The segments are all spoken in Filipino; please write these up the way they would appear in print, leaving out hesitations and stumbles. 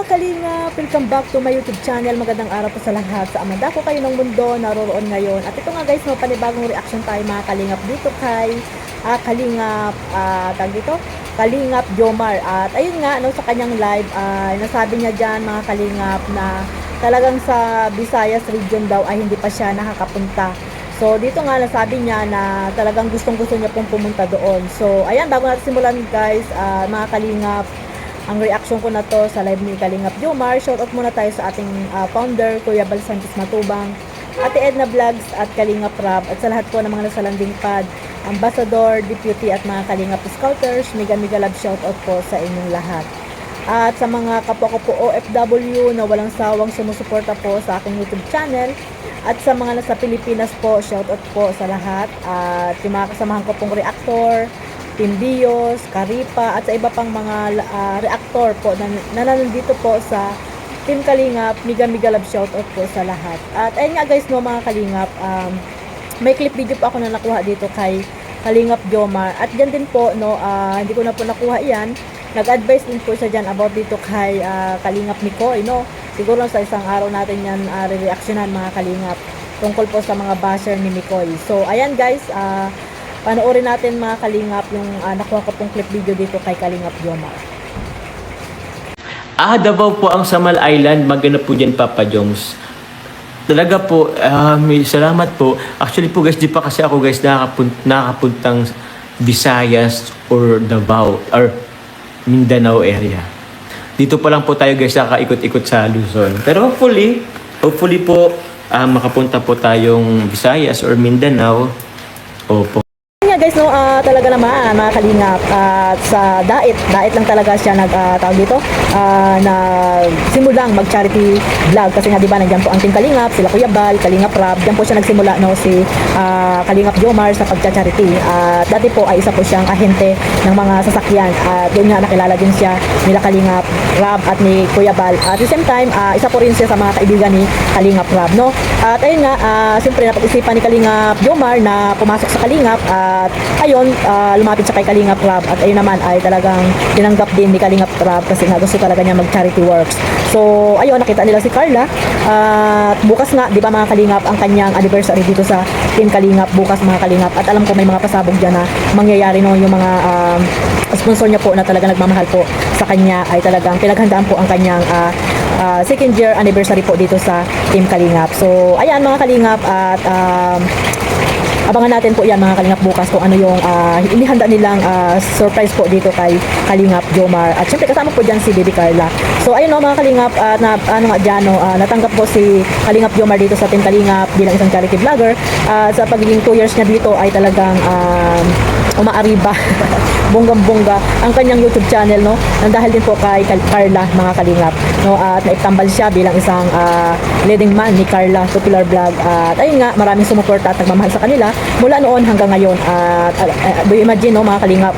mga kalinga! Welcome back to my YouTube channel. Magandang araw po sa lahat. Sa amanda ko kayo ng mundo, naroroon ngayon. At ito nga guys, no, panibagong reaction tayo mga kalingap dito kay Kalingap, tag dito, Kalingap Jomar. At ayun nga, no, sa kanyang live, nasabi niya dyan mga kalingap na talagang sa Visayas region daw ay hindi pa siya nakakapunta. So, dito nga nasabi niya na talagang gustong-gusto niya pong pumunta doon. So, ayan, bago natin simulan guys, mga kalingap, ang reaction ko na to sa live ni Kalingap Jomar. Shoutout muna tayo sa ating founder, Kuya Bal Santos Matubang, Ate Edna Vlogs at Kalingap Rab, at sa lahat po ng mga nasa landing pad, Ambassador, Deputy at mga Kalingap Scouters, mega love shoutout po sa inyong lahat. At sa mga kapwa ko po OFW na walang sawang sumusuporta po sa aking YouTube channel, at sa mga nasa Pilipinas po, shoutout po sa lahat. At yung mga kasamahan ko pong reactor, Team Bios, Karipa, at sa iba pang mga reactor po na nandito po sa Team Kalingap, mega love shoutout po sa lahat. At ayun nga guys, no, mga Kalingap, may clip video po ako na nakuha dito kay Kalingap Jomar. At dyan din po, no, hindi ko na po nakuha yan. Nag-advise din po siya dyan about dito kay Kalingap Mikoy, no. Siguro sa isang araw natin yan re-reactionan mga Kalingap tungkol po sa mga basher ni Mikoy. So ayan guys, panoorin natin mga Kalingap yung nakuha ko pong clip video dito kay Kalingap Jomar. Davao po ang Samal Island, maganda po dyan Papa Joms. Talaga po, may salamat po. Actually po guys, di pa kasi ako guys nakakapuntang Visayas or Davao or Mindanao area. Dito pa lang po tayo guys nakaikot-ikot sa Luzon. Pero hopefully po makapunta po tayong Visayas or Mindanao. Opo. Guys, no, talaga naman mga Kalingap, sa dait lang talaga siya tawag dito, nagsimulang mag-charity vlog kasi nga di ba nandiyan po ang Team Kalingap, sila Kuya Bal, Kalingap Rab, diyan po siya nagsimula, no, si Kalingap Jomar sa pagcha-charity. Dati po ay isa po siyang ahente ng mga sasakyan, at doon nga nakilala din siya nila Kalingap Rab at ni Kuya Bal. At the same time, isa po rin siya sa mga kaibigan ni Kalingap Rab, no. At ayun nga, siyempre napag-isipan ni Kalingap Jomar na pumasok sa Kalingap, at ayun, lumapit siya kay Kalingap Rab, at ayun naman ay talagang tinanggap din ni Kalingap Rab kasi nga gusto talaga niya mag-charity works. So ayun, nakita nila si Carla, at bukas nga, di ba mga Kalingap, ang kanyang anniversary dito sa Team Kalingap bukas mga Kalingap, at alam ko may mga pasabog dyan na mangyayari, no, yung mga sponsor niya po na talaga nagmamahal po sa kanya ay talagang pinaghandaan po ang kanyang second year anniversary po dito sa Team Kalingap. So ayan mga Kalingap, at abangan natin po yan mga Kalingap bukas kung ano yung inihanda nilang surprise po dito kay Kalingap Jomar. At syempre kasama po dyan si Baby Carla. So ayun, no, mga Kalingap, natanggap po si Kalingap Jomar dito sa Team Kalingap bilang isang charity vlogger. Sa pagiging 2 years niya dito ay talagang umaariba bonggang-bongga ang kanyang YouTube channel, no, nang dahil din po kay Carla mga Kalingap, no, at naitambal siya bilang isang leading man ni Carla Popular Vlog. At ayun nga, maraming sumuporta at nagmamahal sa kanila mula noon hanggang ngayon. At do you imagine, no, mga Kalingap,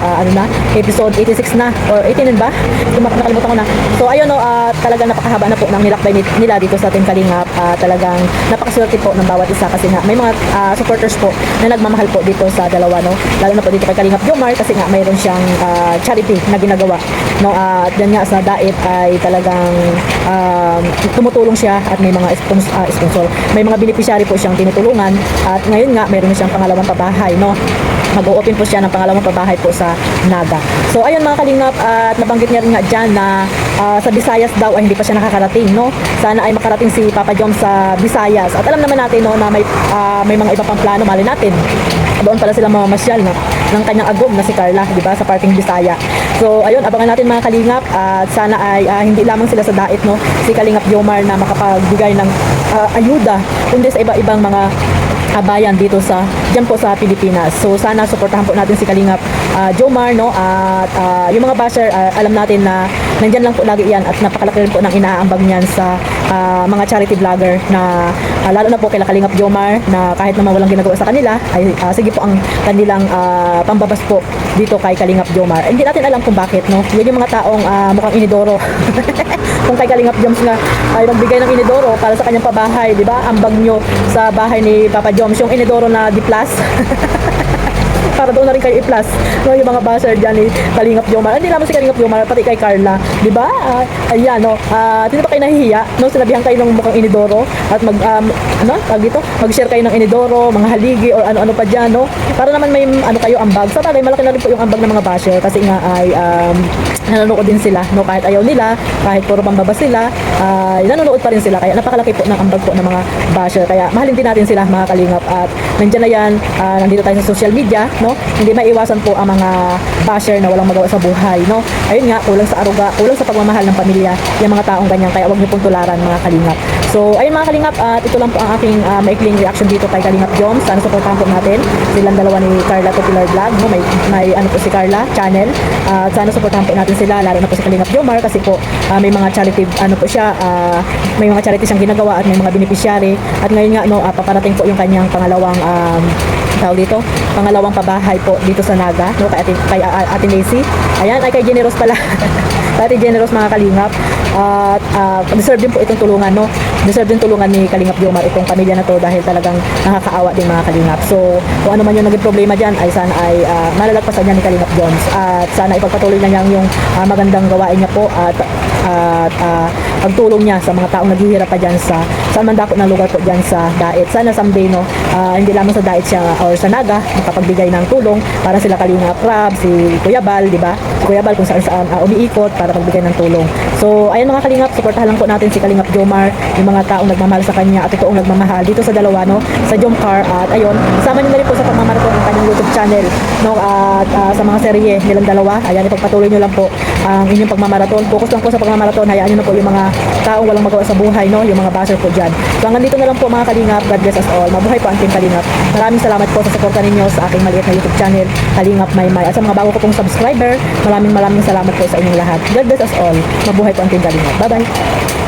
episode 86 na or 18 ba? Nakalimutan ko na. So ayun, no, talagang napakahaba na po ng nilakbay nila dito sa Team Kalingap. Talagang napakaswerte po ng bawat isa kasi nga may mga supporters po na nagmamahal po dito sa dalawa, no, lalo na po dito kay Kalingap Jomar kasi nga mayroon siyang charity na ginagawa, no. At yan nga sa dait ay talagang tumutulong siya at may mga sponsor, may mga beneficiary po siyang tinutulungan. At ngayon nga mayroon siyang pangalawang pabahay, no, mag-o-open po siya ng pangalawang pabahay po sa Naga. So ayun mga Kalingap, at nabanggit niya rin nga dyan na sa Visayas daw ay hindi pa siya nakakarating, no. Sana ay makarating si Papa Jom sa Visayas. At alam naman natin, no, na may mga iba pang plano, mali natin doon pala sila mamamasyal ng kanyang agom na si Carla, di ba, sa parting Bisaya. So ayun, abangan natin mga Kalingap, at sana ay hindi lamang sila sa dait, no, si Kalingap Jomar na makapagbigay ng ayuda, kundi sa iba-ibang mga bayan dito dyan po sa Pilipinas. So sana suportahan po natin si Kalingap Jomar, no, at yung mga basher, alam natin na nandyan lang po lagi yan, at napakalaki rin po ng inaambag niyan sa mga charity vlogger na lalo na po kay Kalingap Jomar, na kahit naman walang ginagawa sa kanila ay sige po ang kanilang pambabas po dito kay Kalingap Jomar. Hindi natin alam kung bakit, no. Yan yung mga taong mukhang inidoro kung kay Kalingap Joms nga ay magbigay ng inidoro para sa kanyang pabahay, di ba? Ambag nyo sa bahay ni Papa Joms yung inidoro na D+. para doon na rin kayo i-plus, no, yung mga basher dyan ni Kalingap Jomar. Hindi naman si Kalingap Jomar, pati kay Carla, di ba? Ayan, no, hindi ba kayo nahihiya, no, sinabihan kayo ng mukhang inidoro at mag-share kayo ng inidoro, mga haligi or ano-ano pa dyan, no, para naman may ano kayo ambag. Sa bagay, malaki na rin po yung ambag ng mga basher kasi nga ay nanonood din sila, no, kahit ayaw nila, kahit puro pambaba sila, nanonood pa rin sila, kaya napakalaki po ng ambag po ng mga basher, kaya mahalin din natin sila mga kalingap. At nandiyan na yan, nandito tayo sa social media, no, hindi maiwasan po ang mga basher na walang magawa sa buhay, no. Ayun nga, kulang sa aruga, kulang sa pagmamahal ng pamilya yung mga taong ganyan, kaya wag niyo pong tularan mga kalingap. So ayun mga kalingap, at ito lang po ang aking maikling reaction dito kay Kalingap Joms. Sana supportahan po natin silang dalawa ni Carla Popular Vlog, no, may ano po si Carla channel, sana supportahan po natin sila, lalo na po si Kalingap Jomar kasi po may mga charity ano po siya, may mga charity siyang ginagawa at may mga beneficiary. At ngayon nga, no, paparating po yung kanyang pangalawang tawag dito, pangalawang pabahay po dito sa Naga, no, kay Ate Macy. Ayan, ay kay Generous pala. Kay Ate Generous mga kalingap. At deserve din po itong tulungan, no. Deserve din tulungan ni Kalingap Jomar itong pamilya na to dahil talagang nakakaawa din mga kalingap. So, kung ano man yung naging problema dyan ay sana ay malalagpasan niya ni Kalingap Joms at sana ipagpatuloy na niya yung magandang gawain niya po at pagtulong niya sa mga taong naghihirap pa dyan sa saan man dako ng lugar po dyan sa Dait. Sana someday, no, hindi lamang sa Dait siya or sa Naga makapagbigay ng tulong para sila Kalingap Rab, si Kuya Bal, di ba? Si Kuya Bal kung saan umiikot para magbigay ng tulong. So, ayun mga kalingap, supportahan lang po natin si Kalingap Jomar, yung mga taong nagmamahal sa kanya at totoong nagmamahal dito sa dalawa, no, sa Jomcar. At ayun, sama niyo na rin po sa pagmamaraton ng kanyang YouTube channel, no, at sa mga serye nilang dalawa. Ayan, ipagpatuloy niyo lang po ang inyong pagmamaraton. Focus lang po sa pagmamaraton. Hayaan niyo na po yung mga taong walang magawa sa buhay, no, yung mga basher po dyan. So hanggang dito na lang po mga kalingap. God bless us all. Mabuhay po ang Team Kalingap. Maraming salamat po sa suporta ninyo sa aking maliit na YouTube channel, Kalingap Maymay. At sa mga bago ko pong subscriber, maraming salamat po sa inyong lahat. God bless us all. Mabuhay po ang Team Kalingap. Bye-bye.